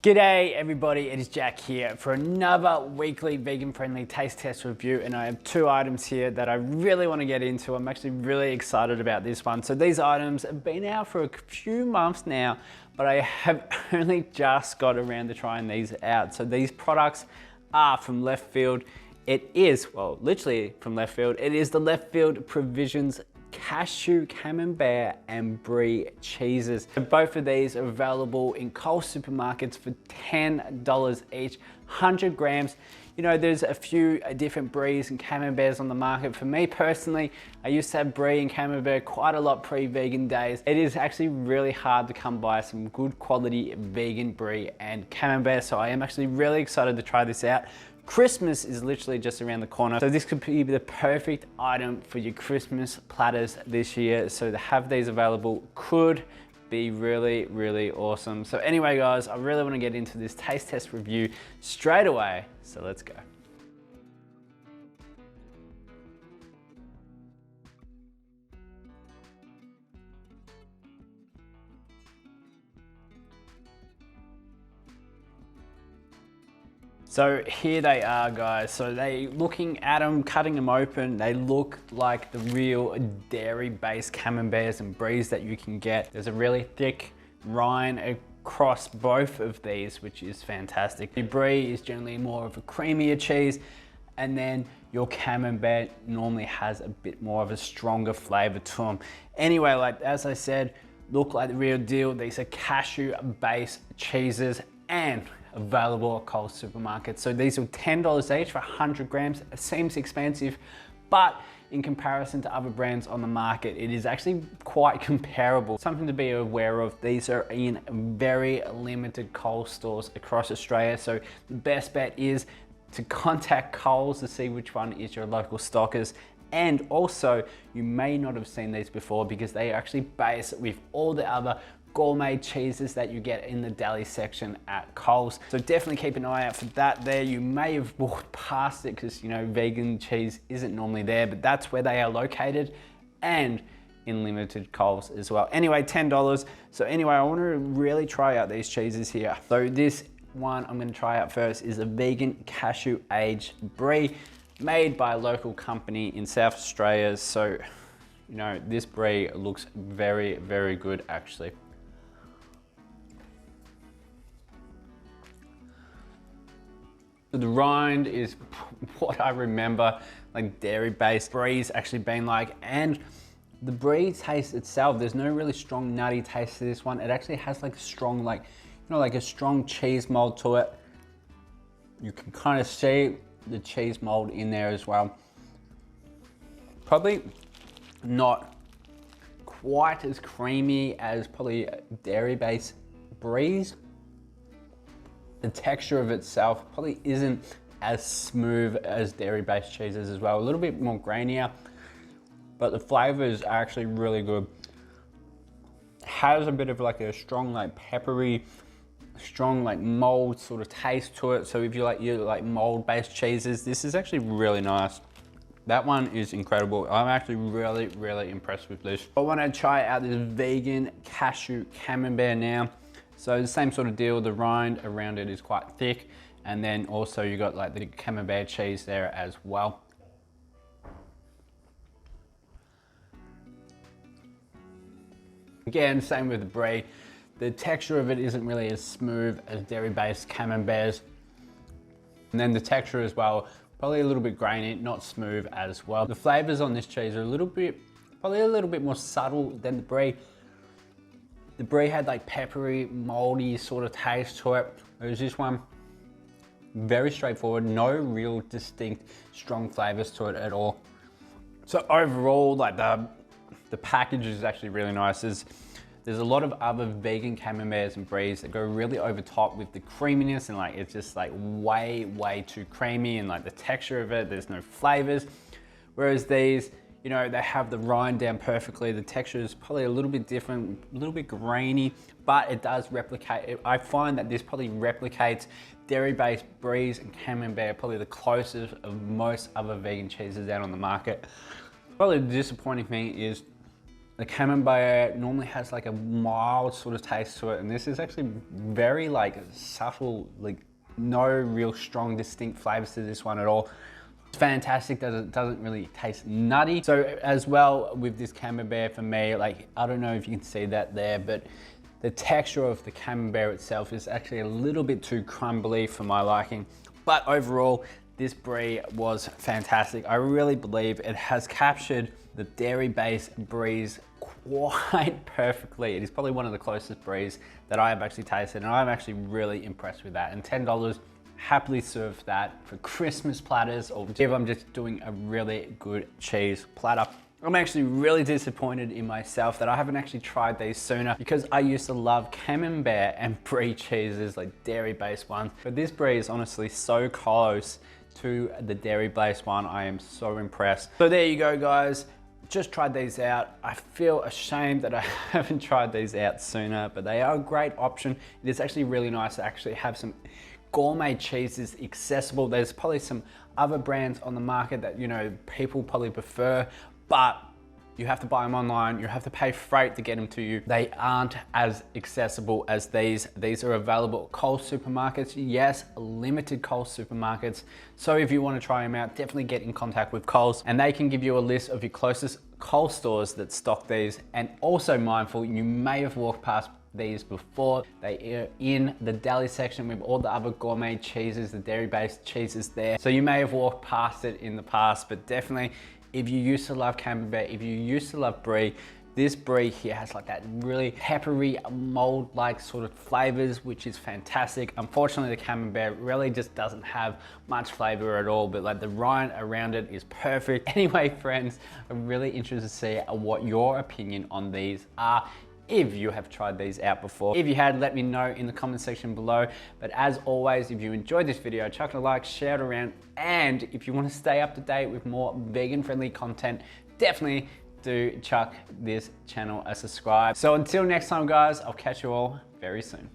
G'day everybody, it is Jack here for another weekly vegan friendly taste test review, and I have two items here that I really want to get into. I'm actually really excited about this one. So these items have been out for a few months now, but I have only just got around to trying these out. So these products are from Leftfield. It is, well, literally from Leftfield. It is the Leftfield Provisions cashew, camembert and brie cheeses. Both of these are available in Coles supermarkets for $10 each, 100 grams. You know, there's a few different bries and camemberts on the market. For me personally, I used to have brie and camembert quite a lot pre-vegan days. It is actually really hard to come by some good quality vegan brie and camembert, so I am actually really excited to try this out. Christmas is literally just around the corner, so this could be the perfect item for your Christmas platters this year. So to have these available could be really, really awesome. So anyway guys, I really want to get into this taste test review straight away, so let's go. So here they are guys. So looking at them, cutting them open, they look like the real dairy-based camemberts and bries that you can get. There's a really thick rind across both of these, which is fantastic. The brie is generally more of a creamier cheese, and then your camembert normally has a bit more of a stronger flavor to them. Anyway, like as I said, look like the real deal. These are cashew-based cheeses and available at Coles supermarkets. So these are $10 each for 100 grams. It seems expensive, but in comparison to other brands on the market, it is actually quite comparable. Something to be aware of, these are in very limited Coles stores across Australia. So the best bet is to contact Coles to see which one is your local stockers. And also, you may not have seen these before because they are actually based with all the other gourmet cheeses that you get in the deli section at Coles. So definitely keep an eye out for that there. You may have walked past it because, you know, vegan cheese isn't normally there, but that's where they are located and in limited Coles as well. Anyway, $10. So anyway, I want to really try out these cheeses here. So this one I'm going to try out first is a vegan cashew aged brie made by a local company in South Australia. So, you know, this brie looks very, very good actually. The rind is what I remember, like dairy-based bries actually being like, and the brie taste itself, there's no really strong nutty taste to this one. It actually has like a strong, like, you know, like a strong cheese mold to it. You can kind of see the cheese mold in there as well. Probably not quite as creamy as probably dairy-based bries. The texture of itself probably isn't as smooth as dairy-based cheeses as well. A little bit more grainier, but the flavors are actually really good. It has a bit of like a strong, like peppery, strong like mold sort of taste to it. So if you like mold-based cheeses, this is actually really nice. That one is incredible. I'm actually really, really impressed with this. I want to try out this vegan cashew camembert now. So the same sort of deal, the rind around it is quite thick, and then also you got like the camembert cheese there as well. Again, same with the brie. The texture of it isn't really as smooth as dairy-based camemberts. And then the texture as well, probably a little bit grainy, not smooth as well. The flavors on this cheese are probably a little bit more subtle than the brie. The brie had like peppery, moldy sort of taste to it. Whereas this one, very straightforward, no real distinct strong flavors to it at all. So overall, like the package is actually really nice. There's a lot of other vegan camemberts and bries that go really over top with the creaminess, and like it's just like way too creamy, and like the texture of it, there's no flavors. Whereas these, you know, they have the rind down perfectly. The texture is probably a little bit different, a little bit grainy, but it does replicate. I find that this probably replicates dairy-based bries and camembert, probably the closest of most other vegan cheeses out on the market. Probably the disappointing thing is The camembert normally has like a mild sort of taste to it, and this is actually very like subtle, like no real strong distinct flavors to this one at all. It's fantastic, doesn't really taste nutty. So as well with this camembert for me, like I don't know if you can see that there, but the texture of the camembert itself is actually a little bit too crumbly for my liking. But overall, this brie was fantastic. I really believe it has captured the dairy-based bries quite perfectly. It is probably one of the closest bries that I have actually tasted, and I'm actually really impressed with that. And $10, happily serve that for Christmas platters, or if I'm just doing a really good cheese platter. I'm actually really disappointed in myself that I haven't actually tried these sooner, because I used to love camembert and brie cheeses, like dairy-based ones. But this brie is honestly so close to the dairy-based one. I am so impressed. So there you go, guys. Just tried these out. I feel ashamed that I haven't tried these out sooner, but they are a great option. It is actually really nice to actually have some gourmet cheeses accessible. There's probably some other brands on the market that, you know, people probably prefer, but you have to buy them online, you have to pay freight to get them to you. They aren't as accessible as these. These are available at Coles supermarkets. Yes, limited Coles supermarkets. So if you want to try them out, definitely get in contact with Coles, and they can give you a list of your closest Coles stores that stock these. And also mindful, you may have walked past these before. They are in the Deli section with all the other gourmet cheeses, the dairy-based cheeses there. So you may have walked past it in the past, but definitely if you used to love camembert, if you used to love brie, this brie here has like that really peppery, mold-like sort of flavors, which is fantastic. Unfortunately, the camembert really just doesn't have much flavor at all, but like the rind around it is perfect. Anyway, friends, I'm really interested to see what your opinion on these are, if you have tried these out before. If you had, let me know in the comment section below. But as always, if you enjoyed this video, chuck a like, share it around, and if you want to stay up to date with more vegan friendly content, definitely do chuck this channel a subscribe. So until next time, guys, I'll catch you all very soon.